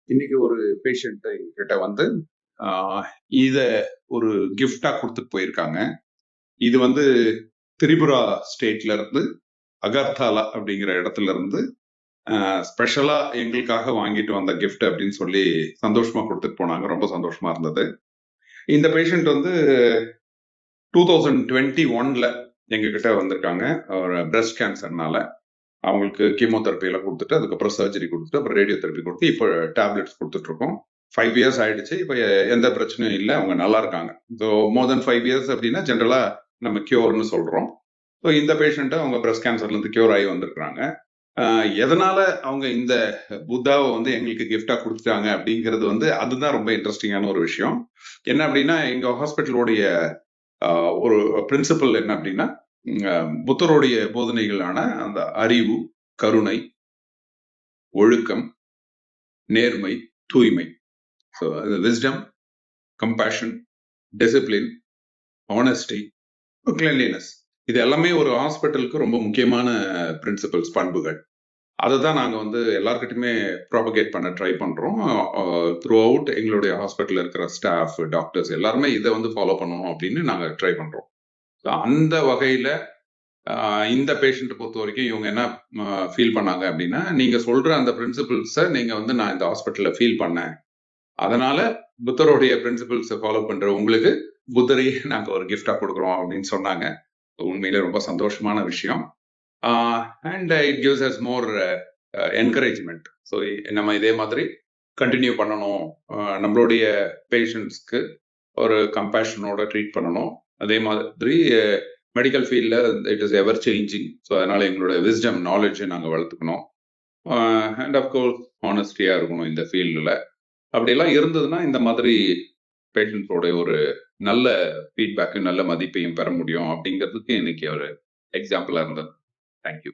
இன்னைக்கு ஒரு பேஷண்ட் கிட்ட வந்து இத ஒரு கிஃப்டா கொடுத்துட்டு போயிருக்காங்க. இது வந்து திரிபுரா ஸ்டேட்ல இருந்து அகர்தாலா அப்படிங்கிற இடத்துல இருந்து ஸ்பெஷலா எங்களுக்காக வாங்கிட்டு வந்த கிஃப்ட் அப்படின்னு சொல்லி சந்தோஷமா கொடுத்துட்டு போனாங்க. ரொம்ப சந்தோஷமா இருந்தது. இந்த பேஷண்ட் வந்து 2021ல எங்க கிட்ட வந்திருக்காங்க. ஒரு பிரஸ்ட் கேன்சர்னால அவங்களுக்கு கீமோதெரப்பி எல்லாம் கொடுத்துட்டு அதுக்கப்புறம் சர்ஜரி கொடுத்துட்டு அப்புறம் ரேடியோ தெரப்பி கொடுத்து இப்போ டேப்லெட்ஸ் கொடுத்துட்டு இருக்கோம். 5 இயர்ஸ் ஆயிடுச்சு. இப்போ எந்த பிரச்சனையும் இல்லை, அவங்க நல்லா இருக்காங்க. ஸோ மோர் தென் 5 இயர்ஸ் அப்படின்னா ஜென்ரலா நம்ம கியூர்னு சொல்றோம். ஸோ இந்த பேஷண்ட்டை அவங்க பிரஸ்ட் கேன்சர்ல இருந்து கியூர் ஆகி வந்திருக்கிறாங்க. எதனால அவங்க இந்த புத்தாவை வந்து எங்களுக்கு கிஃப்டா கொடுத்துட்டாங்க அப்படிங்கிறது வந்து அதுதான் ரொம்ப இன்ட்ரெஸ்டிங்கான ஒரு விஷயம். என்ன அப்படின்னா எங்க ஹாஸ்பிட்டலோடைய ஒரு பிரின்சிபல் என்ன அப்படின்னா புத்தருடைய போதனைகளான அந்த அறிவு, கருணை, ஒழுக்கம், நேர்மை, தூய்மை, wisdom, compassion, discipline, honesty, cleanliness, இது எல்லாமே ஒரு ஹாஸ்பிட்டலுக்கு ரொம்ப முக்கியமான பிரின்சிபல்ஸ், பண்புகள். அதை தான் நாங்கள் வந்து எல்லாருக்கிட்டையுமே ப்ராபகேட் பண்ண ட்ரை பண்ணுறோம். த்ரூ அவுட் எங்களுடைய ஹாஸ்பிட்டலில் இருக்கிற ஸ்டாஃப், டாக்டர்ஸ் எல்லாருமே இதை வந்து ஃபாலோ பண்ணணும் அப்படின்னு நாங்கள் ட்ரை பண்ணுறோம். அந்த வகையில் இந்த பேஷண்ட்டை பொறுத்த வரைக்கும் இவங்க என்ன ஃபீல் பண்ணாங்க அப்படின்னா, நீங்க சொல்ற அந்த பிரின்சிபிள்ஸை நீங்க வந்து நான் இந்த ஹாஸ்பிட்டல்ல ஃபீல் பண்ணேன், அதனால புத்தருடைய பிரின்சிபிள்ஸை ஃபாலோ பண்ற உங்களுக்கு புத்தரையே நாங்க ஒரு கிஃப்டா கொடுக்குறோம் அப்படின்னு சொன்னாங்க. உண்மையிலே ரொம்ப சந்தோஷமான விஷயம். And it gives us more encouragement. So நம்ம இதே மாதிரி கண்டினியூ பண்ணணும், நம்மளுடைய பேஷண்ட்ஸ்க்கு ஒரு கம்பேஷனோட ட்ரீட் பண்ணணும். அதே மாதிரி மெடிக்கல் ஃபீல்டில் it is ever changing. So அதனால எங்களோட விஸ்டம், நாலேஜை நாங்கள் வளர்த்துக்கணும். அண்ட் அஃப்கோர்ஸ் ஆனஸ்டியாக இருக்கணும் இந்த ஃபீல்டில். அப்படியெல்லாம் இருந்ததுன்னா இந்த மாதிரி பேஷண்ட்ஸோட ஒரு நல்ல ஃபீட்பேக்கு, நல்ல மதிப்பையும் பெற முடியும் அப்படிங்கிறதுக்கு இன்னைக்கு ஒரு எக்ஸாம்பிளாக இருந்தது. தேங்க்யூ.